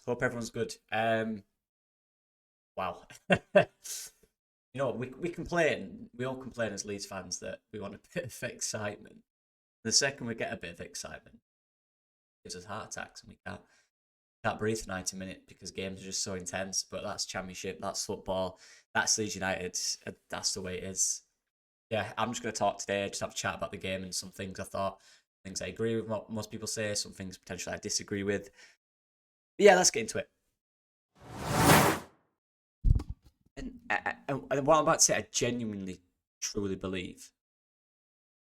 Hope everyone's good. Wow. We complain. We all complain as Leeds fans that we want a bit of excitement. The second we get a bit of excitement, it gives us heart attacks and we can't breathe for 90 minutes because games are just so intense. But that's Championship, that's football, that's Leeds United. That's the way it is. Yeah, I'm just going to talk today, just have a chat about the game and some things I thought, things I agree with what most people say, some things potentially I disagree with. But yeah, let's get into it. And what I'm about to say, I genuinely, truly believe.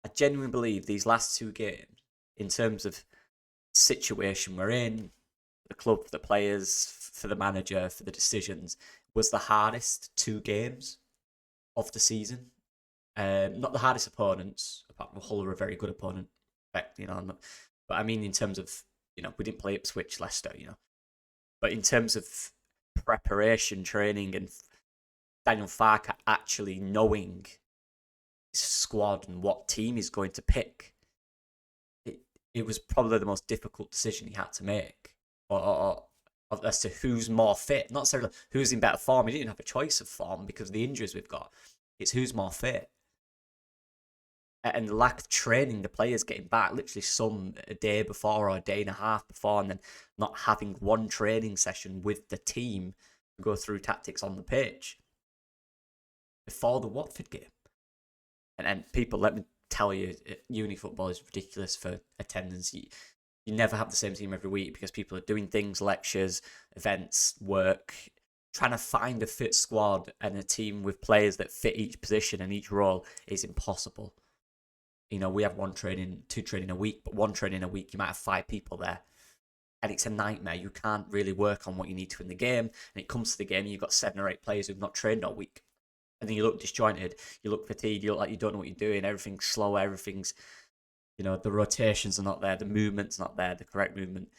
I genuinely believe these last two games, in terms of situation we're in, the club, for the players, for the manager, for the decisions, was the hardest two games of the season. Not the hardest opponents, apart from Hull are a very good opponent. But I mean in terms of we didn't play Ipswich, Leicester, but in terms of preparation, training, and Daniel Farke actually knowing his squad and what team he's going to pick, it was probably the most difficult decision he had to make, or as to who's more fit. Not necessarily who's in better form. He didn't have a choice of form because of the injuries we've got. It's who's more fit. And the lack of training, the players getting back literally some a day before or a day and a half before, and then not having one training session with the team to go through tactics on the pitch before the Watford game. And people, let me tell you, uni football is ridiculous for attendance. You never have the same team every week because people are doing things, lectures, events, work, trying to find a fit squad and a team with players that fit each position and each role is impossible. We have two training a week, but one training a week, you might have 5 people there. And it's a nightmare. You can't really work on what you need to in the game. And it comes to the game, you've got 7 or 8 players who've not trained all week. And then you look disjointed, you look fatigued, you look like you don't know what you're doing, everything's slower, everything's, the rotations are not there, the movement's not there, the correct movement.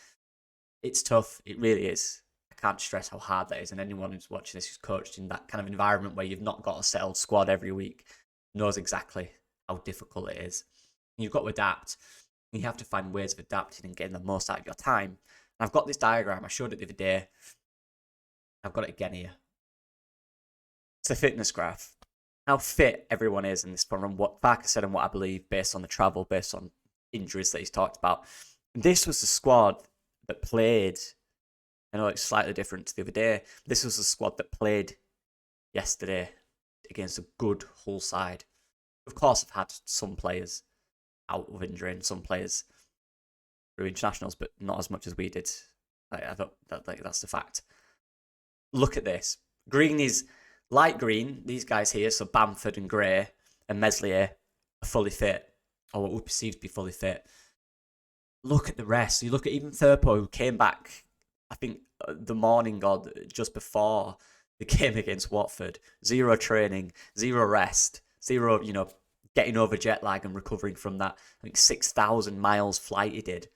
It's tough, it really is. I can't stress how hard that is, and anyone who's watching this who's coached in that kind of environment where you've not got a settled squad every week knows exactly how difficult it is. You've got to adapt. You have to find ways of adapting and getting the most out of your time. And I've got this diagram, I showed it the other day. I've got it again here. It's a fitness graph. How fit everyone is in this from what Farke said and what I believe, based on the travel, based on injuries that he's talked about. This was the squad that played. I know it's slightly different to the other day. This was the squad that played yesterday against a good Hull side. Of course, I've had some players out with injury and some players through internationals, but not as much as we did. I thought that's the fact. Look at this. Green is light green. These guys here, so Bamford and Gray and Meslier, are fully fit, or what we perceive to be fully fit. Look at the rest. You look at even Thurpo, who came back, I think, the morning or just before the game against Watford. 0 training, 0 rest, 0, getting over jet lag and recovering from that. I think 6,000 miles flight he did.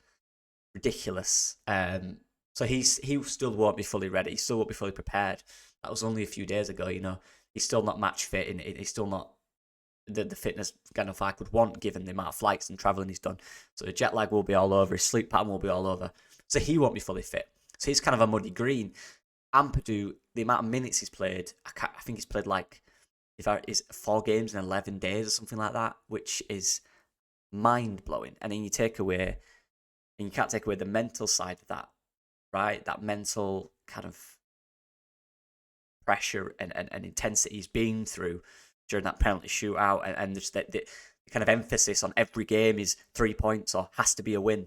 Ridiculous. So he still won't be fully ready. He still won't be fully prepared. That was only a few days ago, He's still not match fit, and he's still not the fitness Daniel Farke would want, given the amount of flights and travelling he's done. So the jet lag will be all over. His sleep pattern will be all over. So he won't be fully fit. So he's kind of a muddy green. Ampadu, the amount of minutes he's played, I think he's played is 4 games in 11 days or something like that, which is mind-blowing. And then you can't take away the mental side of that, right? That mental kind of pressure and intensity he's been through during that penalty shootout, and just the kind of emphasis on every game is 3 points or has to be a win.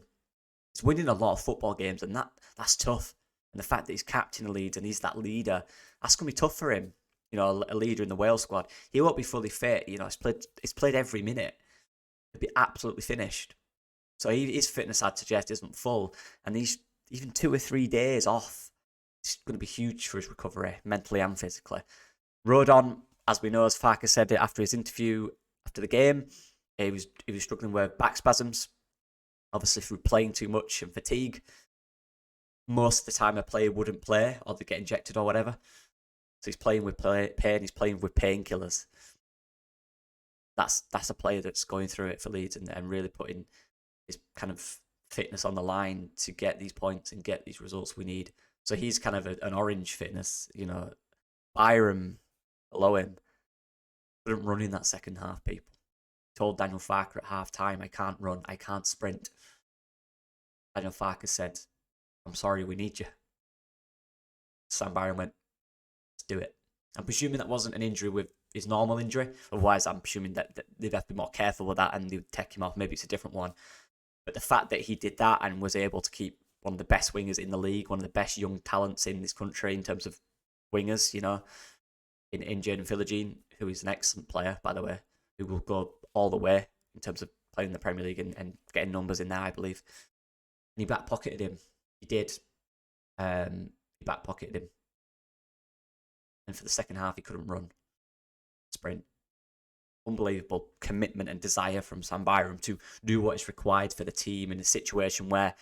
He's winning a lot of football games, and that's tough. And the fact that he's captain of Leeds and he's that leader, that's going to be tough for him. A leader in the Wales squad. He won't be fully fit. He's played every minute. He'll be absolutely finished. So his fitness, I'd suggest, isn't full. And these even 2 or 3 days off, it's going to be huge for his recovery, mentally and physically. Rodon, as we know, as Farke said it after his interview after the game, he was struggling with back spasms, obviously through playing too much and fatigue. Most of the time, a player wouldn't play, or they get injected or whatever. So he's playing with pain. He's playing with painkillers. That's a player that's going through it for Leeds and really putting his kind of fitness on the line to get these points and get these results we need So he's kind of an orange fitness, Byram, below him, couldn't run in that second half, people. Told Daniel Farker at half time, I can't run, I can't sprint. Daniel Farker said, I'm sorry, we need you. Sam Byram went, let's do it. I'm presuming that wasn't an injury with his normal injury. Otherwise, I'm presuming that they'd have to be more careful with that and they would take him off. Maybe it's a different one. But the fact that he did that and was able to keep one of the best wingers in the league, one of the best young talents in this country in terms of wingers, in Jaden Philogene, who is an excellent player, by the way, who will go all the way in terms of playing in the Premier League and getting numbers in there, I believe. And he back-pocketed him. He did. He back-pocketed him. And for the second half, he couldn't run. Sprint. Unbelievable commitment and desire from Sam Byram to do what is required for the team in a situation where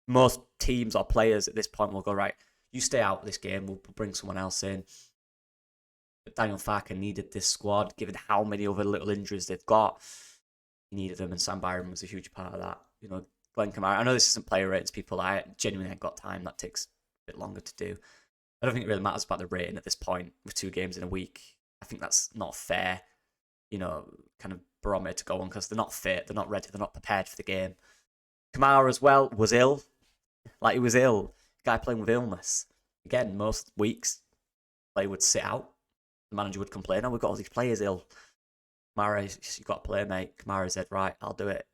most teams or players at this point will go, right, you stay out of this game, we'll bring someone else in. But Daniel Farker needed this squad, given how many other little injuries they've got. He needed them, and Sam Byram was a huge part of that. Glenn Kamara, I know this isn't player ratings, people. I genuinely ain't got time. That takes a bit longer to do. I don't think it really matters about the rating at this point with 2 games in a week. I think that's not fair, kind of barometer to go on because they're not fit, they're not ready, they're not prepared for the game. Kamara as well was ill. He was ill. Guy playing with illness. Again, most weeks, player would sit out. The manager would complain, we've got all these players ill. Kamara, you've got to play, mate. Kamara said, right, I'll do it.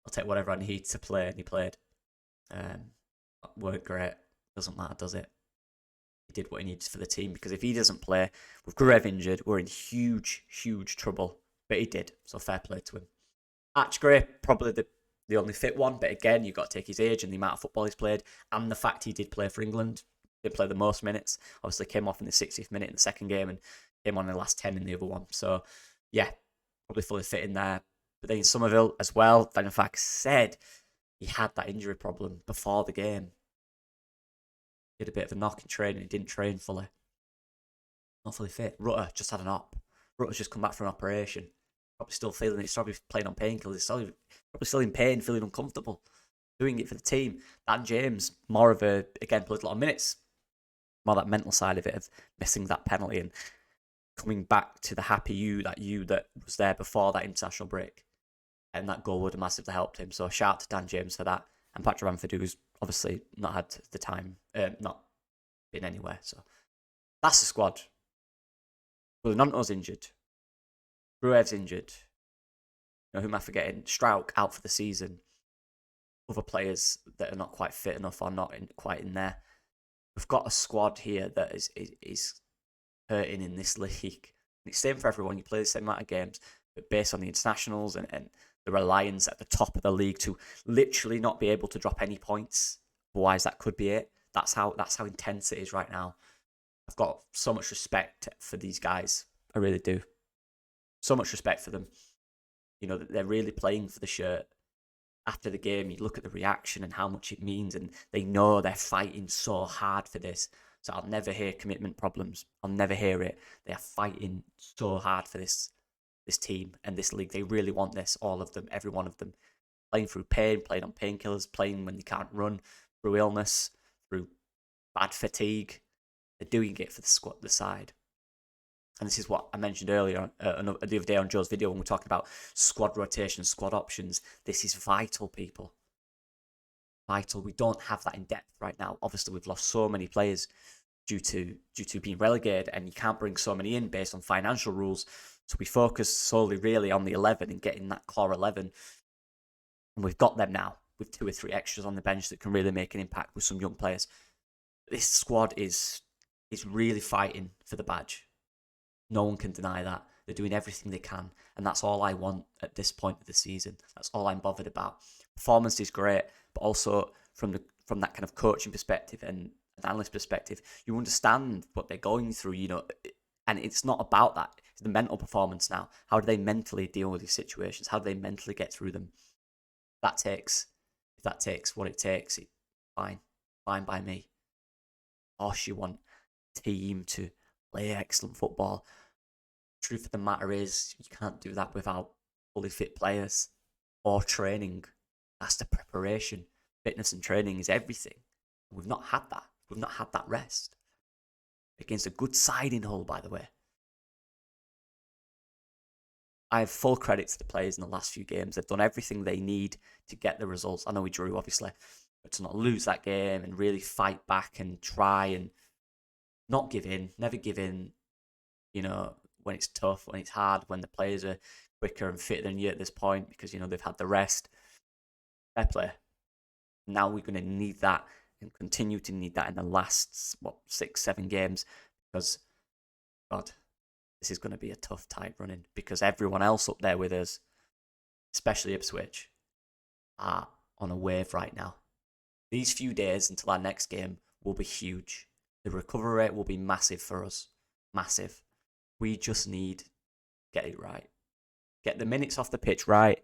I'll take whatever I need to play, and he played. Weren't great. Doesn't matter, does it? He did what he needs for the team, because if he doesn't play, with Gruev injured, we're in huge, huge trouble. But he did, so fair play to him. Archgray, probably the only fit one, but again, you've got to take his age and the amount of football he's played, and the fact he did play for England. Did play the most minutes. Obviously came off in the 60th minute in the second game and came on in the last 10 in the other one. So, yeah, probably fully fit in there. But then in Somerville as well, Daniel Farker said he had that injury problem before the game. He had a bit of a knock in training. He didn't train fully. Not fully fit. Rutter just had an op. Rutter's just come back from an operation. Probably still feeling it. He's probably playing on painkillers. He's probably still in pain, feeling uncomfortable. Doing it for the team. Dan James, more of a, again, played a lot of minutes. More that mental side of it, of missing that penalty and coming back to the happy you that was there before that international break. And that goal would have massively helped him. So shout out to Dan James for that. And Patrick Bamford, who's obviously not had the time, not been anywhere. So that's the squad. Well, Nonto's injured. Gruev's injured. Who am I forgetting? Strauch out for the season. Other players that are not quite fit enough or not quite in there. We've got a squad here that is hurting in this league. It's the same for everyone. You play the same amount of games, but based on the internationals and the reliance at the top of the league to literally not be able to drop any points. Otherwise, that could be it. That's how intense it is right now. I've got so much respect for these guys. I really do. So much respect for them. That they're really playing for the shirt. After the game, you look at the reaction and how much it means, and they know they're fighting so hard for this. So I'll never hear commitment problems. I'll never hear it. They are fighting so hard for this team and this league. They really want this, all of them, every one of them. Playing through pain, playing on painkillers, playing when they can't run, through illness, through bad fatigue. They're doing it for the side. And this is what I mentioned earlier the other day on Joe's video when we were talking about squad rotation, squad options. This is vital, people. Vital. We don't have that in depth right now. Obviously, we've lost so many players due to being relegated, and you can't bring so many in based on financial rules. So we focus solely really on the 11 and getting that core 11. And we've got them now with 2 or 3 extras on the bench that can really make an impact with some young players. This squad is really fighting for the badge. No one can deny that. They're doing everything they can. And that's all I want at this point of the season. That's all I'm bothered about. Performance is great, but also from that kind of coaching perspective and an analyst perspective, you understand what they're going through, and it's not about that. It's the mental performance now. How do they mentally deal with these situations? How do they mentally get through them? If that takes what it takes, it's fine. Fine by me. Of course you want a team to play excellent football. Truth of the matter is, you can't do that without fully fit players or training. That's the preparation. Fitness and training is everything. We've not had that. We've not had that rest. Against a good side in Hull, by the way. I have full credit to the players in the last few games. They've done everything they need to get the results. I know we drew, obviously, but to not lose that game and really fight back and try and not give in, never give in, you know, when it's tough, when it's hard, when the players are quicker and fitter than you at this point because, you know, they've had the rest. Fair play. Now we're going to need that and continue to need that in the last, 6, 7 games because, God, this is going to be a tough tight running because everyone else up there with us, especially Ipswich, are on a wave right now. These few days until our next game will be huge. The recovery rate will be massive for us. Massive. We just need to get it right. Get the minutes off the pitch right.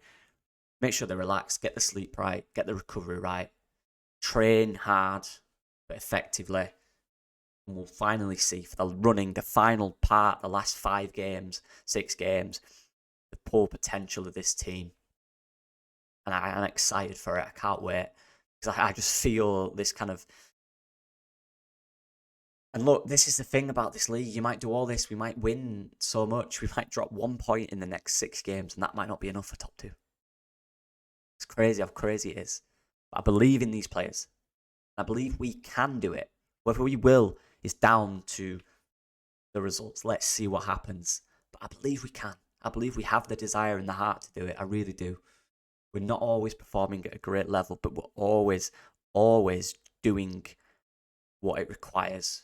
Make sure they're relaxed. Get the sleep right. Get the recovery right. Train hard, but effectively. And we'll finally see for the running, the final part, the last 5 games, 6 games, the full potential of this team. And I'm excited for it. I can't wait. Because I just feel this kind of... And look, this is the thing about this league. You might do all this. We might win so much. We might drop 1 point in the next 6 games. And that might not be enough for top 2. It's crazy how crazy it is. But I believe in these players. I believe we can do it. Whether we will is down to the results. Let's see what happens. But I believe we can. I believe we have the desire and the heart to do it. I really do. We're not always performing at a great level, but we're always doing what it requires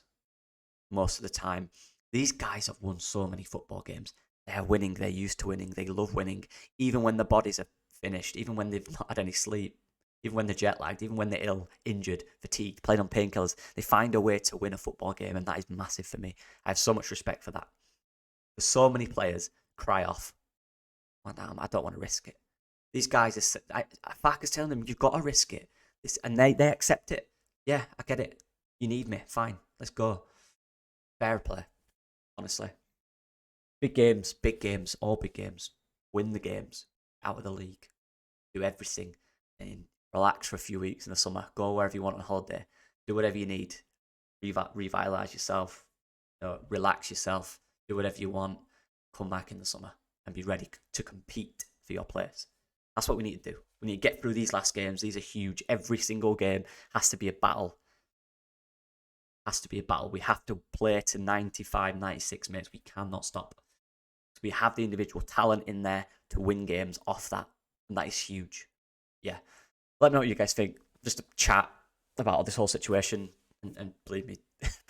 most of the time. These guys have won so many football games. They're winning. They're used to winning. They love winning. Even when the bodies are finished, even when they've not had any sleep, even when they're jet lagged, even when they're ill, injured, fatigued, playing on painkillers, they find a way to win a football game, and that is massive for me. I have so much respect for that. There's so many players cry off. Well, damn, I don't want to risk it. These guys are... Farker's telling them, you've got to risk it. And they accept it. Yeah, I get it. You need me. Fine. Let's go. Fair play. Honestly. Big games, all big games. Win the games. Out of the league. Do everything. And relax for a few weeks in the summer. Go wherever you want on holiday. Do whatever you need. Revitalise yourself. Relax yourself. Do whatever you want. Come back in the summer. And be ready to compete for your place. That's what we need to do. We need to get through these last games. These are huge. Every single game has to be a battle. We have to play to 95, 96 minutes. We cannot stop. We have the individual talent in there to win games off that. And that is huge. Yeah. Let me know what you guys think. Just a chat about this whole situation. And believe me,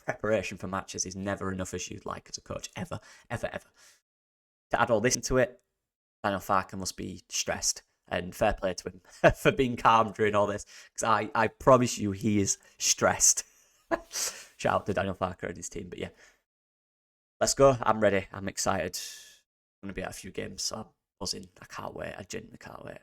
preparation for matches is never enough as you'd like as a coach. Ever. To add all this into it, Daniel Farker must be stressed. And fair play to him for being calm during all this. Because I promise you he is stressed. Shout out to Daniel Farker and his team. But yeah, let's go. I'm ready. I'm excited. I'm going to be at a few games, so I'm buzzing. I can't wait. I genuinely can't wait.